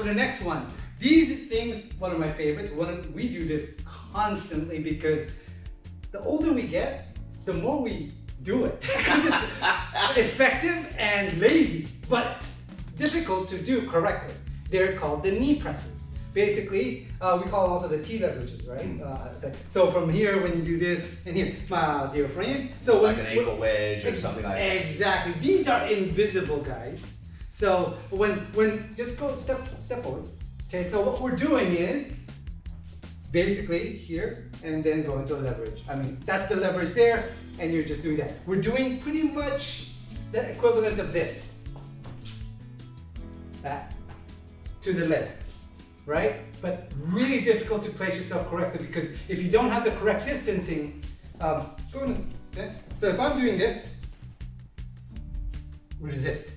the next one. These things, one of my favorites. We do this constantly because the older we get, the more we do it. Because it's effective and lazy, but difficult to do correctly. They're called the knee presses. Basically, we call them also the T leverages, right? So from here, when you do this, and here, my dear friend. So like an ankle wedge or something like that. Exactly. These are invisible, guys. So when just go step forward. Okay, so what we're doing is basically here and then go into a leverage. I mean, that's the leverage there, and you're just doing that. We're doing pretty much the equivalent of this. Back to the leg, right? But really difficult to place yourself correctly because if you don't have the correct distancing, so if I'm doing this, resist.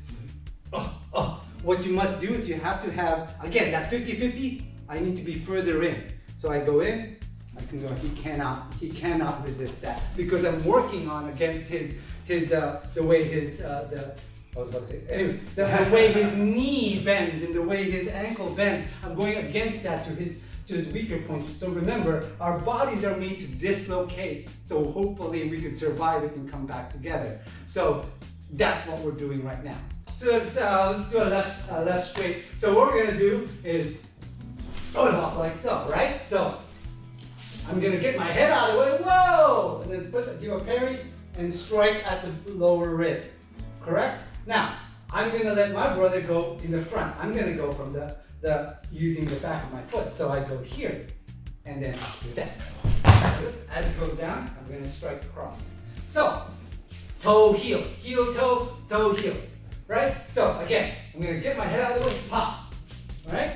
What you must do is you have to have, again, that 50-50, I need to be further in. So I go in, I can go, he cannot resist that because I'm working on against the way his knee bends and the way his ankle bends. I'm going against that to his weaker points. So remember, our bodies are made to dislocate. So hopefully we can survive it and come back together. So that's what we're doing right now. So let's do a left straight. So what we're gonna do is walk like so, right? So I'm gonna get my head out of the way, whoa! And then do a parry and strike at the lower rib, correct? Now, I'm gonna let my brother go in the front. I'm gonna go from using the back of my foot. So I go here, and then do that. As it goes down, I'm gonna strike across. So, toe, heel, heel, toe, toe, heel. Right? So again, I'm gonna get my head out of the way, pop. Alright?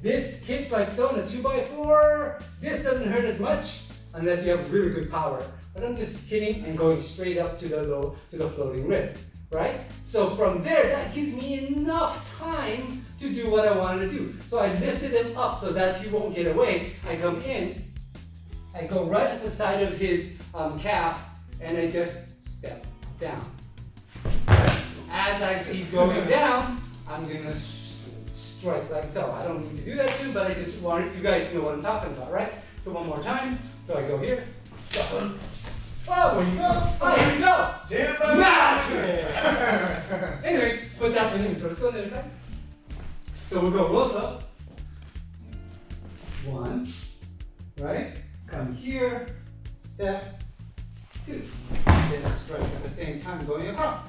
This hits like so in a 2x4. This doesn't hurt as much unless you have really good power. But I'm just hitting and going straight up to the floating rib. Right? So from there, that gives me enough time to do what I wanted to do. So I lifted him up so that he won't get away. I come in, I go right at the side of his calf, and I just step down. As he's going down, I'm gonna strike like so. I don't need to do that too, but I just wanted you guys to know what I'm talking about, right? So one more time. So I go here. Oh, where you go? Oh, here we go. Magic! Anyways, but that's what it means. So let's go on the other side. So we'll go close up. One, right? Come here, step, two. And then strike at the same time going across.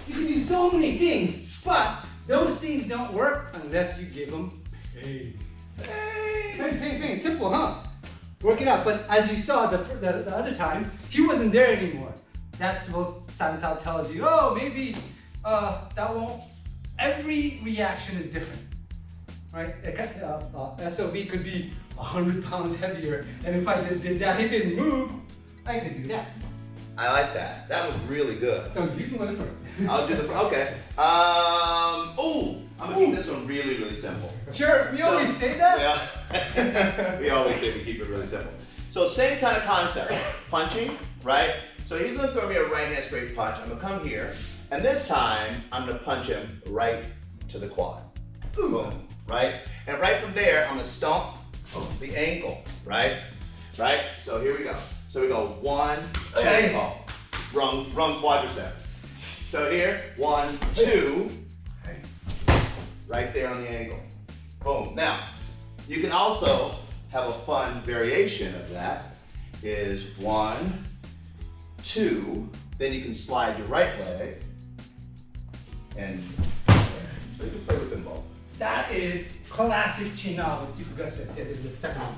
You can do so many things, but those things don't work unless you give them pain. Pain. Simple, huh? Work it out. But as you saw the other time, he wasn't there anymore. That's what Sansao tells you. Oh, maybe that won't. Every reaction is different, right? SOV could be 100 pounds heavier, and if I just did that, he didn't move, I could do that. I like that. That was really good. So you can go first. I'll do the front. Okay. I'm gonna keep this one really, really simple. Sure. We always say that. Yeah. We always say we keep it really simple. So same kind of concept. Punching, right? So he's gonna throw me a right hand straight punch. I'm gonna come here, and this time I'm gonna punch him right to the quad. Boom. Right? And right from there, I'm gonna stomp the ankle. Right? Right? So here we go. So we go 1, 2, wrong quadricep. So here, 1, 2, right there on the ankle. Boom. Now, you can also have a fun variation of that. Is 1, 2, then you can slide your right leg, and so you can play with them both. That is classic China. Let's see if you guys just did it in the second one.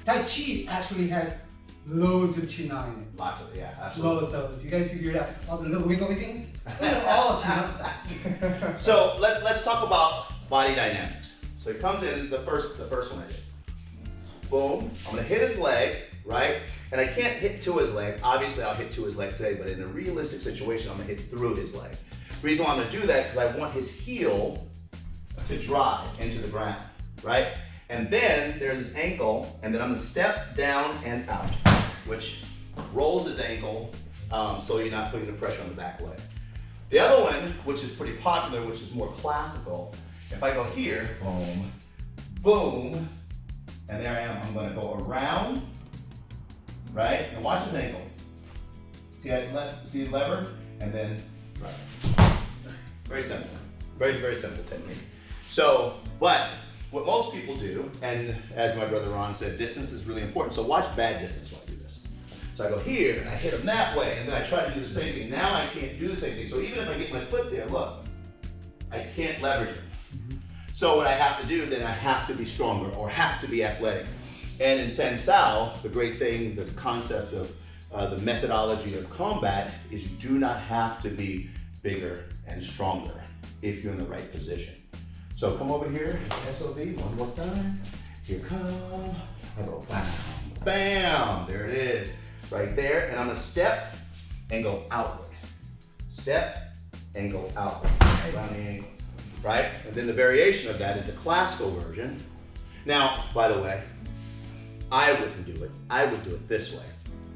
Tai Chi actually has loads of China in it. Lots of, yeah, absolutely. Loads of. If you guys figured out all the little wiggly things, those are all China stuff. So let's talk about body dynamics. So he comes in, the first one I did. Boom, I'm gonna hit his leg, right? And I can't hit to his leg. Obviously I'll hit to his leg today, but in a realistic situation, I'm gonna hit through his leg. The reason why I'm gonna do that is because I want his heel to drive into the ground, right? And then there's his ankle, and then I'm gonna step down and out, which rolls his ankle, so you're not putting the pressure on the back leg. The other one, which is pretty popular, which is more classical, if I go here, boom, boom, and there I am, I'm gonna go around, right? And watch his ankle. See the lever? And then, right. Very simple. Very, very simple technique. So, but what most people do, and as my brother Ron said, distance is really important. So watch bad distance while I do this. So I go here, and I hit him that way, and then I try to do the same thing. Now I can't do the same thing. So even if I get my foot there, look, I can't leverage him. So what I have to do, then I have to be stronger or have to be athletic. And in Sensao, the great thing, the concept of the methodology of combat is you do not have to be bigger and stronger if you're in the right position. So come over here, SOB, one more time. Here come, I go bam, bam, there it is, right there. And I'm gonna step and go outward. Step and go outward, around the ankle, right? And then the variation of that is the classical version. Now, by the way, I wouldn't do it. I would do it this way.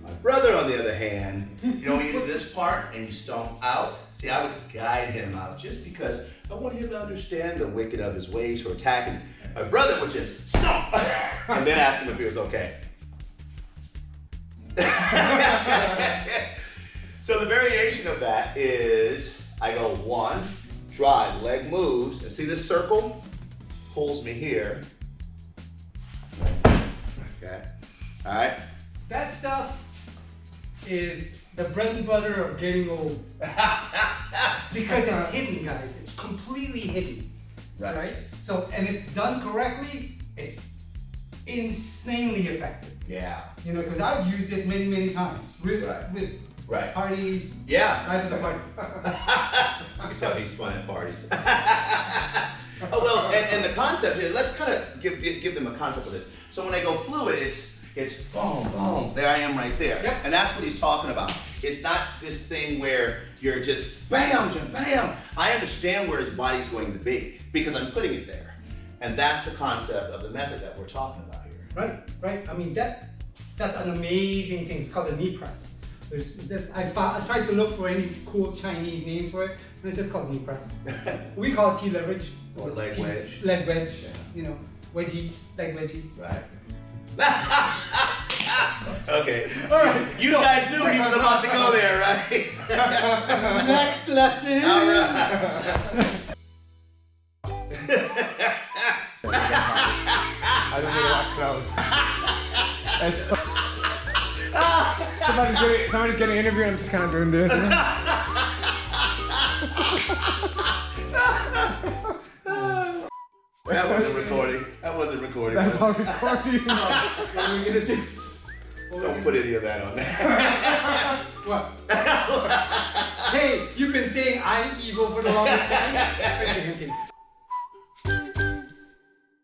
My brother, on the other hand, you know, he uses this part and you stomp out. See, I would guide him out just because I want him to understand the wicked of his ways for attacking. My brother would just stomp and then ask him if he was okay. So the variation of that is I go one, drive, leg moves, and see this circle pulls me here. Okay, all right. That stuff is the bread and butter of getting old. Because it's hidden, guys. It's completely hidden. Right? So, and if done correctly, it's insanely effective. Yeah. You know, because I've used it many, many times with parties. Yeah. Right at the party. That's how he's fun at parties. Oh, well, and the concept here, let's kind of give them a concept of this. So when I go fluid, it's boom, boom, there I am right there. Yep. And that's what he's talking about. It's not this thing where you're just bam, bam. I understand where his body's going to be because I'm putting it there. And that's the concept of the method that we're talking about here. Right. I mean, that's an amazing thing. It's called a knee press. I tried to look for any cool Chinese names for it, and it's just called knee press. We call it T-leverage. Or leg wedge. Leg wedge, Yeah. you know, wedgies, leg wedgies. Right. Okay. All right. You guys knew he was about to go there, right? Next lesson. All right. I don't need to watch clothes. Somebody's getting interviewed, I'm just kind of doing this. That wasn't recording. That's all recording. What are we gonna do? Don't put any of that on there. What? Hey, you've been saying I'm evil for the longest time. Okay.